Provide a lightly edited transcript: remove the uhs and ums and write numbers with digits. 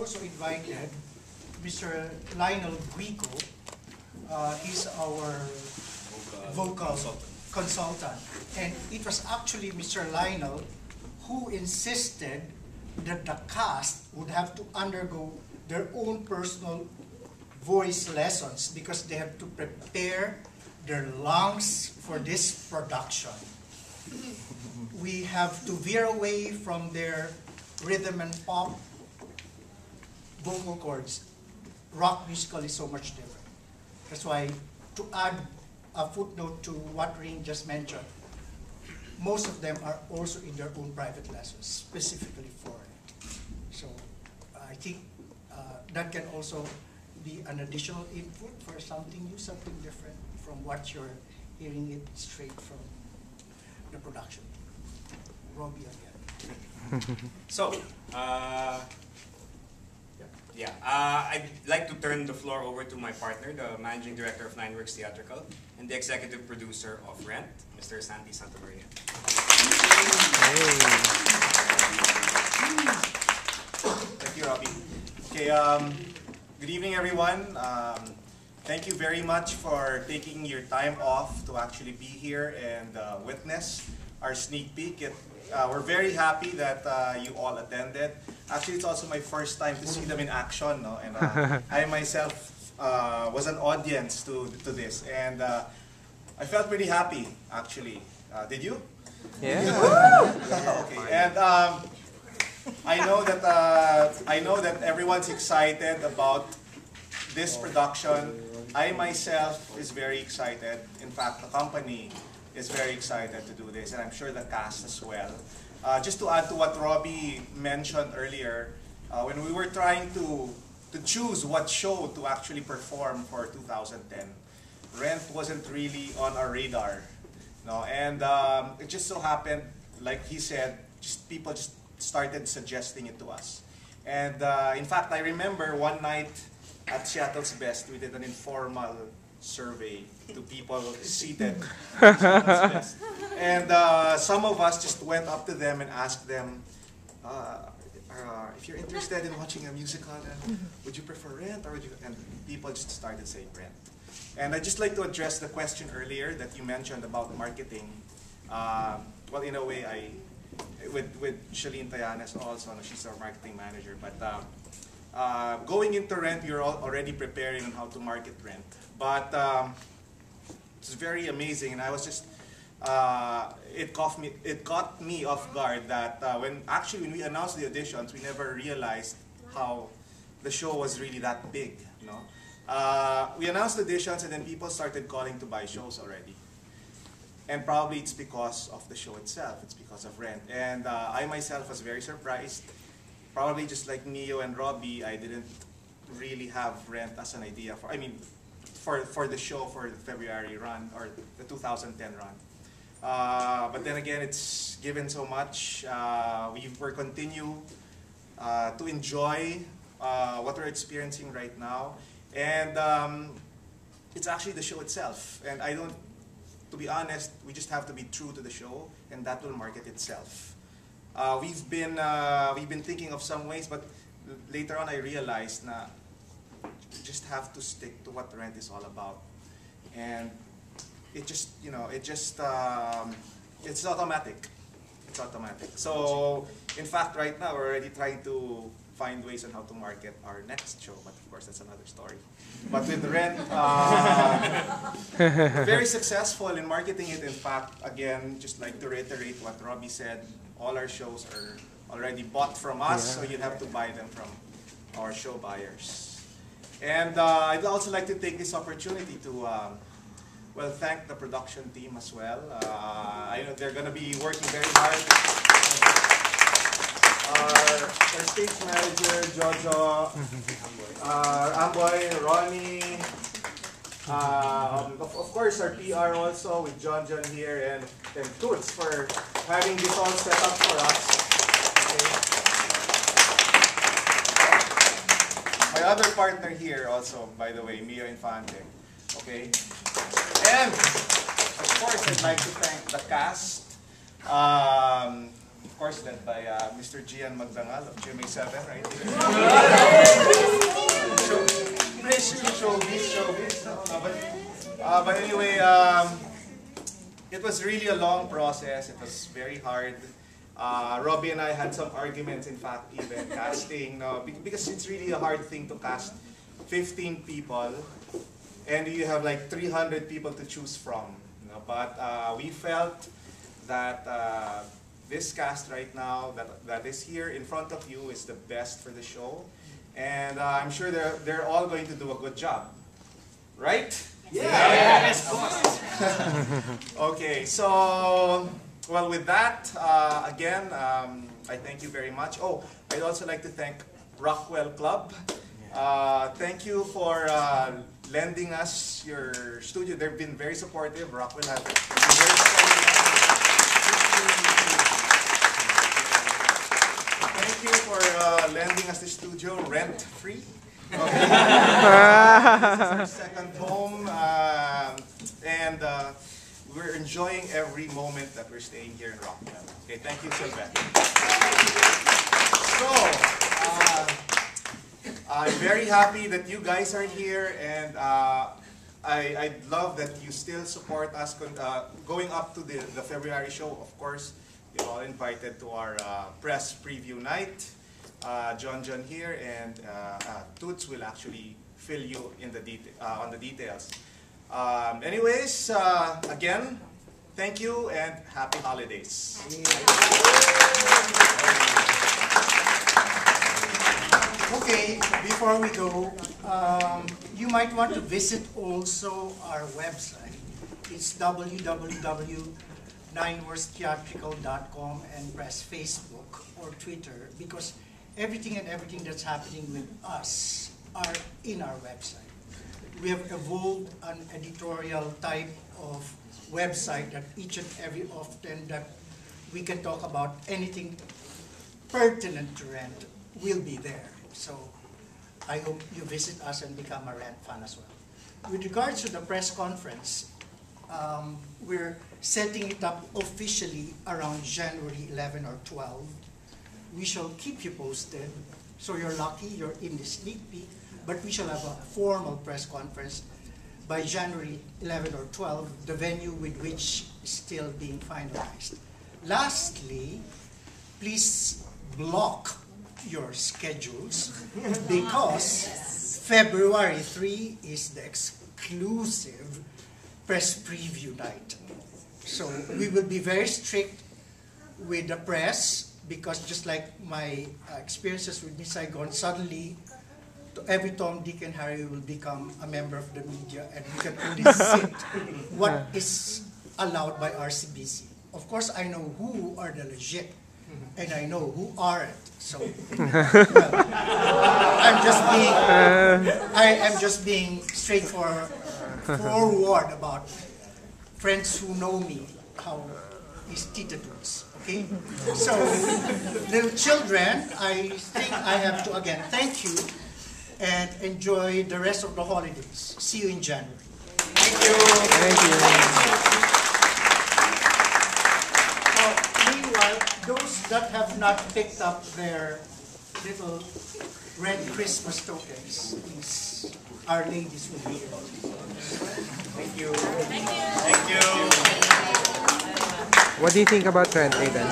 also invited Mr. Lionel Guico. He's our vocal consultant. And it was actually Mr. Lionel who insisted that the cast would have to undergo their own personal voice lessons because they have to prepare their lungs for this production. We have to veer away from their rhythm and pop vocal cords. Rock musical is so much different. That's why, to add a footnote to what Ring just mentioned, most of them are also in their own private lessons, specifically for it. So I think that can also be an additional input for something new, something different from what you're hearing it straight from the production. Robbie again. So, I'd like to turn the floor over to my partner, the Managing Director of Nine Works Theatrical and the Executive Producer of Rent, Mr. Santi Santamaria. Thank you, Robbie. Okay, good evening, everyone. Thank you very much for taking your time off to actually be here and witness our sneak peek. We're very happy that you all attended. Actually, it's also my first time to see them in action, no? And I myself was an audience to this, and I felt pretty happy, actually. Did you? Yeah. Okay. And I know that everyone's excited about this production. I myself is very excited. In fact, the company is very excited to do this, and I'm sure the cast as well. Just to add to what Robbie mentioned earlier, when we were trying to choose what show to actually perform for 2010, Rent wasn't really on our radar, no, and it just so happened, like he said, people just started suggesting it to us. And in fact, I remember one night at Seattle's Best, we did an informal survey to people seated at Seattle's Best. And some of us just went up to them and asked them, if you're interested in watching a musical, would you prefer Rent or would you? And people just started saying Rent. And I'd just like to address the question earlier that you mentioned about marketing. Well, in a way, with Shalene Tayanes also, she's our marketing manager. But going into Rent, we were already preparing on how to market Rent. But it's very amazing, and I was just, it caught me off guard that when we announced the auditions, we never realized how the show was really that big. You know? We announced auditions, and then people started calling to buy shows already. And probably it's because of the show itself. It's because of Rent. And I myself was very surprised. Probably just like Neo and Robbie, I didn't really have Rent as an idea for the show for the February run or the 2010 run. But then again, it's given so much. We're continue to enjoy what we're experiencing right now. And it's actually the show itself. And to be honest, we just have to be true to the show, and that will market itself. We've been thinking of some ways, but later on I realized that you just have to stick to what Rent is all about, and it's automatic. It's automatic. So in fact, right now we're already trying to find ways on how to market our next show, but of course that's another story. But with Rent, very successful in marketing it. In fact, again, just like to reiterate what Robbie said, all our shows are already bought from us, so you'd have to buy them from our show buyers. And I'd also like to take this opportunity to thank the production team as well. I know they're going to be working very hard. Our stage manager, Jojo, Amboy, Ronnie, of course our PR also with John here, and Toots for having this all set up for us. Okay. My other partner here also, by the way, Mio Infante. Okay. And of course I'd like to thank the cast. Of course, led by Mr. Gian Magdangal of GMA7 right here. was really a long process. It was very hard. Robbie and I had some arguments, in fact, even casting. No, because it's really a hard thing to cast 15 people, and you have like 300 people to choose from. You know, but we felt that this cast right now that is here in front of you is the best for the show, and I'm sure they're all going to do a good job, right? Yeah. Yes. Okay, so well, with that, again, I thank you very much. Oh, I'd also like to thank Rockwell Club. Thank you for lending us your studio. They've been very supportive. Rockwell has been very supportive. Thank you for lending us the studio rent-free. Okay. This is our second home, and we're enjoying every moment that we're staying here in Rockwell. Okay, thank you, Sylvette. So, I'm very happy that you guys are here, and I love that you still support us going up to the February show. Of course, you're all invited to our press preview night. John here, and Toots will actually fill you in on the details. Anyways, again, thank you and happy holidays. Okay, before we go, you might want to visit also our website. It's www.ninewordstheatrical.com and press Facebook or Twitter, because everything that's happening with us are in our website. We have evolved an editorial type of website that each and every often that we can talk about anything pertinent to Rent will be there. So I hope you visit us and become a Rent fan as well. With regards to the press conference, we're setting it up officially around January 11 or 12. We shall keep you posted, so you're lucky, you're in the sneak peek, but we shall have a formal press conference by January 11 or 12, the venue with which is still being finalized. Lastly, please block your schedules, because February 3 is the exclusive press preview night. So we will be very strict with the press, because just like my experiences with Miss Saigon, suddenly every Tom, Dick, and Harry will become a member of the media, and we can only sit what is allowed by RCBC. Of course, I know who are the legit, and I know who aren't. So, well, I am just being straightforward about friends who know me, how is Tita Toots. Okay? So, little children, I think I have to again thank you and enjoy the rest of the holidays. See you in January. Thank you. Thank you. Now, meanwhile, those that have not picked up their little red Christmas tokens, please, Our Ladies will be here. Thank you. Thank you. What do you think about Trent, Aidan?